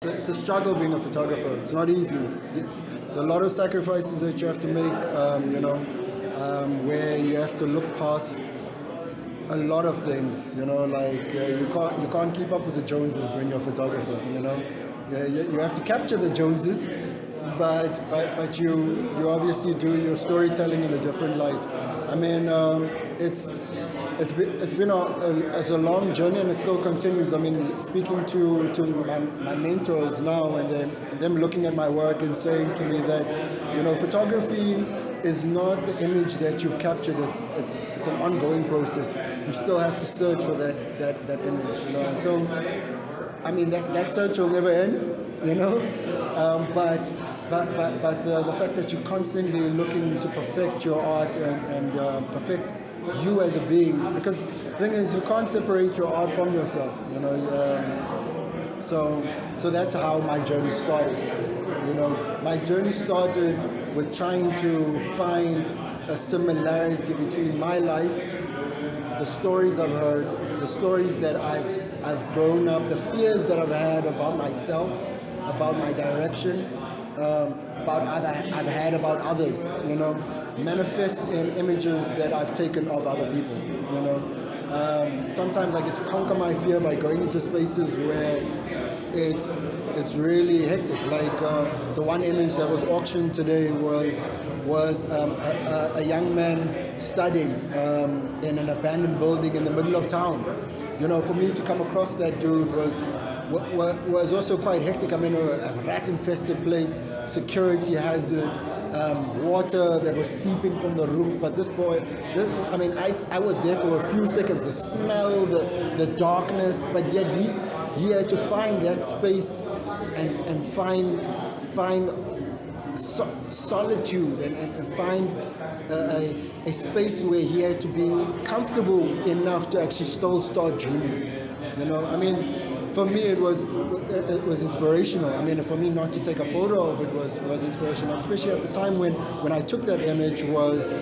It's a struggle being a photographer. It's not easy. There's a lot of sacrifices that you have to make, where you have to look past a lot of things, like you can't keep up with the Joneses when you're a photographer, you have to capture the Joneses, but you obviously do your storytelling in a different light. I mean, it's been a long journey, and it still continues. I mean, speaking to my mentors now, and them looking at my work and saying to me that photography is not the image that you've captured. It's an ongoing process. You still have to search for that image, until, I mean, that search will never end, but the fact that you're constantly looking to perfect your art and perfect you as a being, because the thing is, you can't separate your art from yourself, so that's how my journey started. My journey started with trying to find a similarity between my life, the stories I've heard, the stories that I've grown up, the fears that I've had about myself, about my direction, I've had about others, manifest in images that I've taken of other people, Sometimes I get to conquer my fear by going into spaces where it's really hectic. Like the one image that was auctioned today was a young man studying in an abandoned building in the middle of town. For me to come across that dude was also quite hectic. I mean, a rat-infested place, security hazard, water that was seeping from the roof. But this boy, I was there for a few seconds. The smell, the darkness, but yet he had to find that space and find solitude and find a space where he had to be comfortable enough to actually still start dreaming. For me it was inspirational. For me not to take a photo of it was inspirational, especially at the time when I took that image was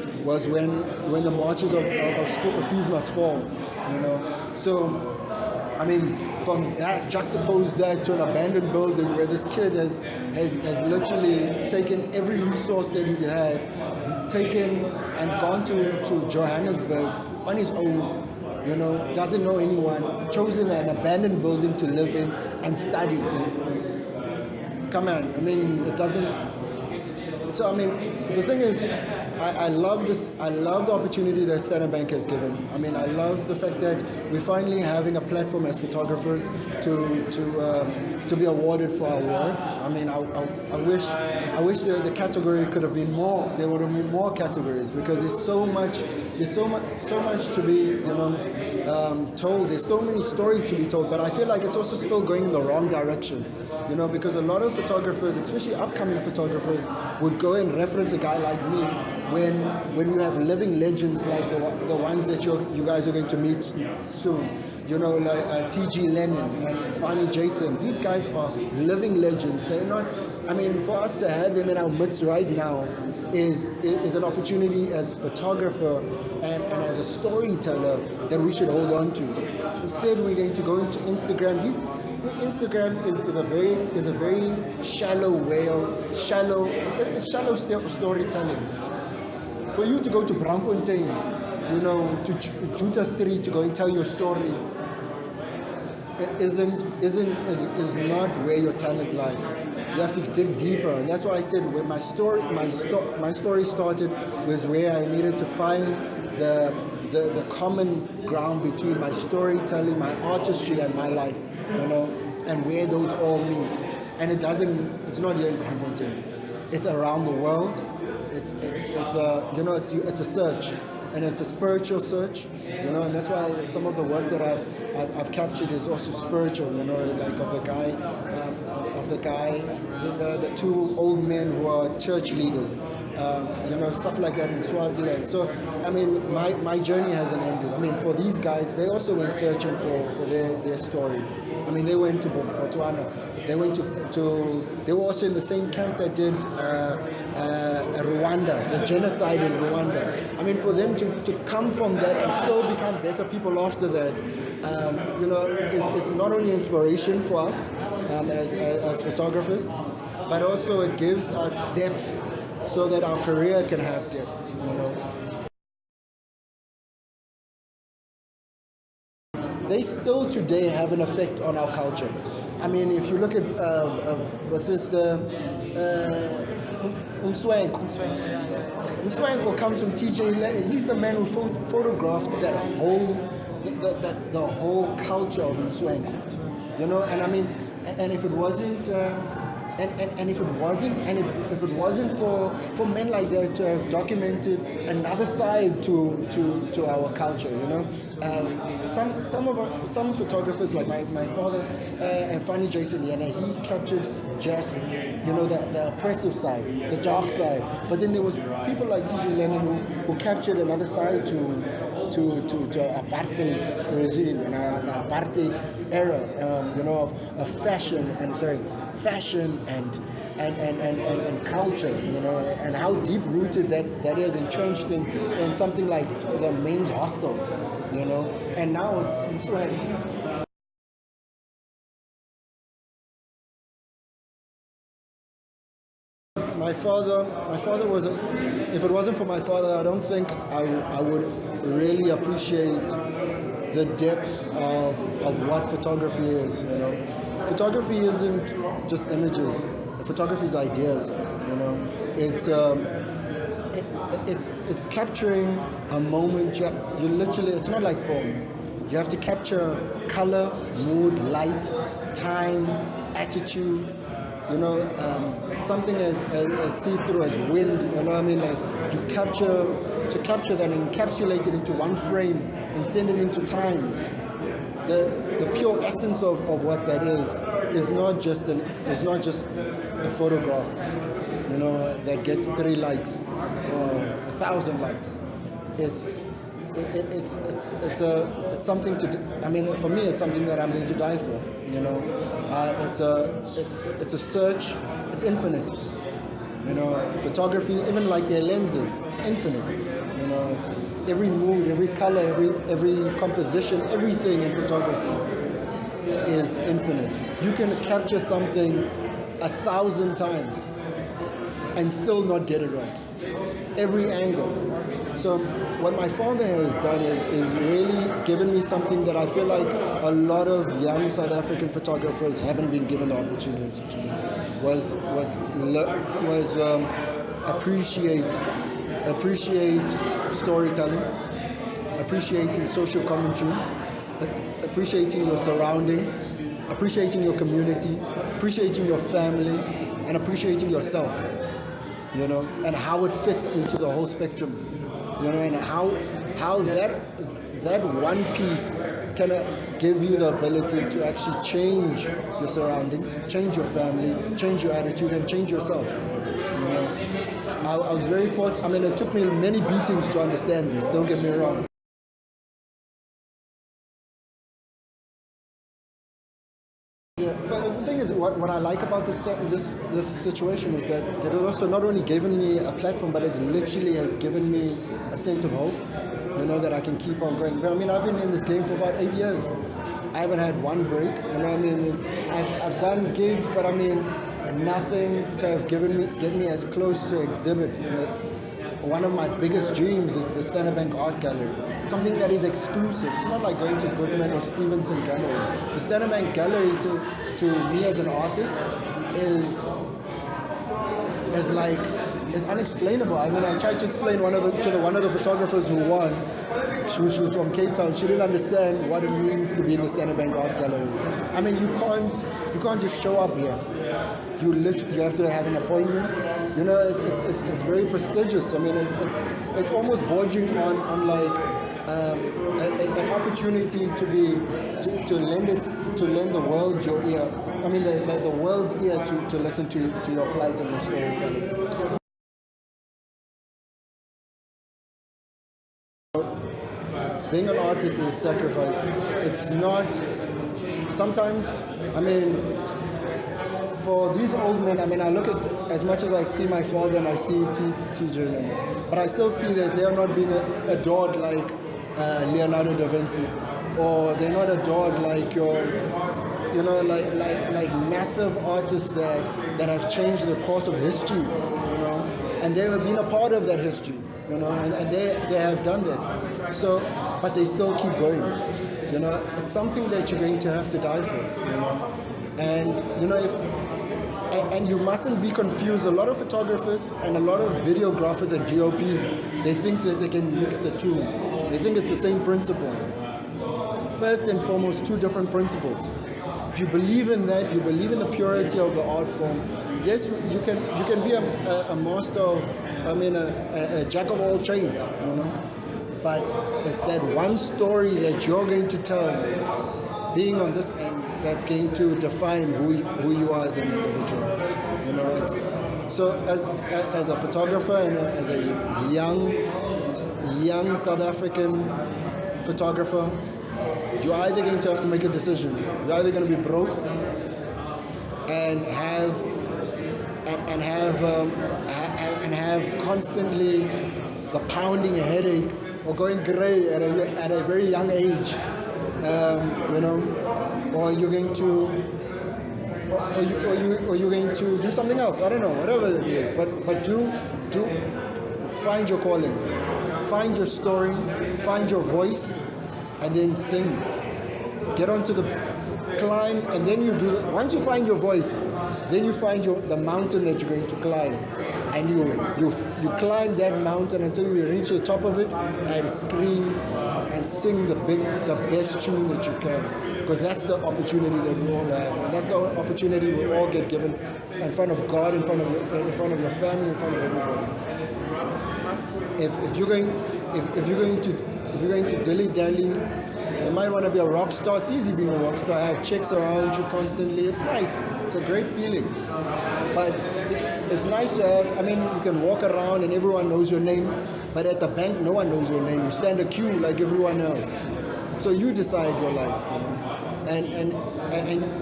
when the marches of school fees must fall. So from that, juxtapose that to an abandoned building where this kid has literally taken every resource that he had, taken and gone to Johannesburg on his own, doesn't know anyone, chosen an abandoned building to live in and study. Come on, it doesn't. So the thing is, I love this. I love the opportunity that Standard Bank has given. I love the fact that we're finally having a platform as photographers to be awarded for our work. I wish the category could have been more. There would have been more categories, because there's so much to be told. There's so many stories to be told. But I feel like it's also still going in the wrong direction. Because a lot of photographers, especially upcoming photographers, would go and reference a guy like me when you have living legends like the ones that you guys are going to meet soon. Like T.G. Lennon and Fanny Jason. These guys are living legends. They're not. For us to have them in our midst right now is an opportunity as a photographer and as a storyteller that we should hold on to. Instead, we're going to go into Instagram. Instagram is a very shallow way of shallow storytelling. For you to go to Braamfontein, to Juta Street to go and tell your story, is not where your talent lies. You have to dig deeper, and that's why I said when my story started was where I needed to find the common ground between my storytelling, my artistry, and my life, and where those all meet. And it's not here in Braamfontein. It's around the world. It's a search, and it's a spiritual search, and that's why some of the work that I've captured is also spiritual, like of the guy, the two old men who are church leaders, stuff like that in Swaziland. So, my journey hasn't ended. For these guys, they also went searching for their story. They went to Botswana. They were also in the same camp that did Rwanda, the genocide in Rwanda. For them to come from that and still become better people after that, is not only inspiration for us, as photographers, but also it gives us depth so that our career can have depth, you know. They still today have an effect on our culture. I mean, if you look at what's this, the Umswenko. Umswenko comes from TJ. He's the man who photographed that whole the whole culture of Umswenko. You know, and I mean, and if it wasn't. And if it wasn't for men like that to have documented another side to our culture, you know, some photographers like my father and Fanny Jason, he captured just, you know, the oppressive side, the dark side. But then there was people like T.J. Lennon who captured another side to apartheid regime and an apartheid era, you know, of fashion and culture, you know, and how deep rooted that is entrenched in something like the men's hostels, you know, and now it's my father was if it wasn't for my father, I don't think I would really appreciate the depth of what photography is, you know. Photography isn't just images. Photography is ideas, you know. It's capturing a moment. You literally, it's not like film. You have to capture color, mood, light, time, attitude, you know, something as see-through as wind, you know what I mean? Like to capture that and encapsulate it into one frame and send it into time. The pure essence of what that is not just a photograph, you know, that gets 3 likes or 1,000 likes. It's something to. I mean, for me, it's something that I'm going to die for. You know, it's a search. It's infinite. You know, photography, even like their lenses, it's infinite. You know, it's every mood, every color, every composition, everything in photography is infinite. You can capture something 1,000 times and still not get it right. Every angle. So what my father has done is really given me something that I feel like a lot of young South African photographers haven't been given the opportunity to. Was appreciate storytelling, appreciating social commentary, appreciating your surroundings, appreciating your community, appreciating your family, and appreciating yourself, you know, and how it fits into the whole spectrum, you know, and how that one piece can give you the ability to actually change your surroundings, change your family, change your attitude, and change yourself. You know, I was very fortunate. I mean, it took me many beatings to understand this. Don't get me wrong. Yeah, but the thing is, what I like about this situation is that it also not only given me a platform, but it literally has given me a sense of hope. You know, that I can keep on going. But I mean, I've been in this game for about 8 years. I haven't had one break. You know what I mean? I've done gigs, but I mean, nothing to have get me as close to exhibit. You know, one of my biggest dreams is the Standard Bank Art Gallery. Something that is exclusive. It's not like going to Goodman or Stevenson Gallery. The Standard Bank Gallery to me as an artist is unexplainable. I mean, I tried to explain one of the photographers who won. She was from Cape Town. She didn't understand what it means to be in the Standard Bank Art Gallery. I mean, you can't just show up here. You have to have an appointment. You know, it's very prestigious. I mean, it's almost bordering on like an opportunity to lend the world your ear. I mean, the world's ear to listen to your plight and your storytelling. Being an artist is a sacrifice. It's not. Sometimes, I mean, for these old men, I mean, I look at, as much as I see my father and I see T.J. Lennon, but I still see that they are not being adored like Leonardo da Vinci, or they're not adored like your you know, like massive artists that have changed the course of history, you know, and they have been a part of that history, you know, and they have done that. So, but they still keep going, you know. It's something that you're going to have to die for, you know. And you know, and you mustn't be confused. A lot of photographers and a lot of videographers and DOPs, they think that they can mix the two. They think it's the same principle. First and foremost, two different principles. If you believe in that, you believe in the purity of the art form, yes, you can be a master of, I mean, a jack of all trades, you know. But it's that one story that you're going to tell, being on this end, that's going to define who you are as an individual. You know, so as a photographer and as a young South African photographer, you're either going to have to make a decision. You're either going to be broke and have constantly the pounding headache, or going grey at a very young age, you know, or you're going to, or you're going to do something else. I don't know, whatever it is. But do find your calling, find your story, find your voice, and then sing. Get onto the climb, and then you do. Once you find your voice, then you find the mountain that you're going to climb, and you climb that mountain until you reach the top of it, and scream and sing the best tune that you can, because that's the opportunity that we all have, and that's the opportunity we all get given in front of God, in front of your family, in front of everybody. If you're going to dilly-dally, you might want to be a rock star. It's easy being a rock star. Have chicks around you constantly. It's nice. It's a great feeling. But it's nice to have, I mean, you can walk around and everyone knows your name, but at the bank, no one knows your name. You stand a queue like everyone else. So you decide your life, you know?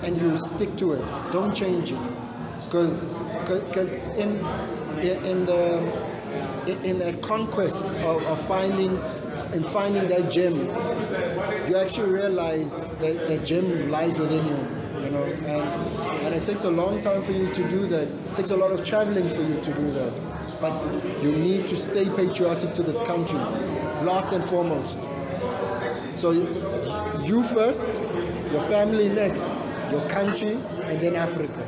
And you stick to it. Don't change it. Because in that conquest of finding that gem, you actually realize that the gem lies within you, you know, and it takes a long time for you to do that. It takes a lot of traveling for you to do that. But you need to stay patriotic to this country, last and foremost. So you first, your family next, your country, and then Africa.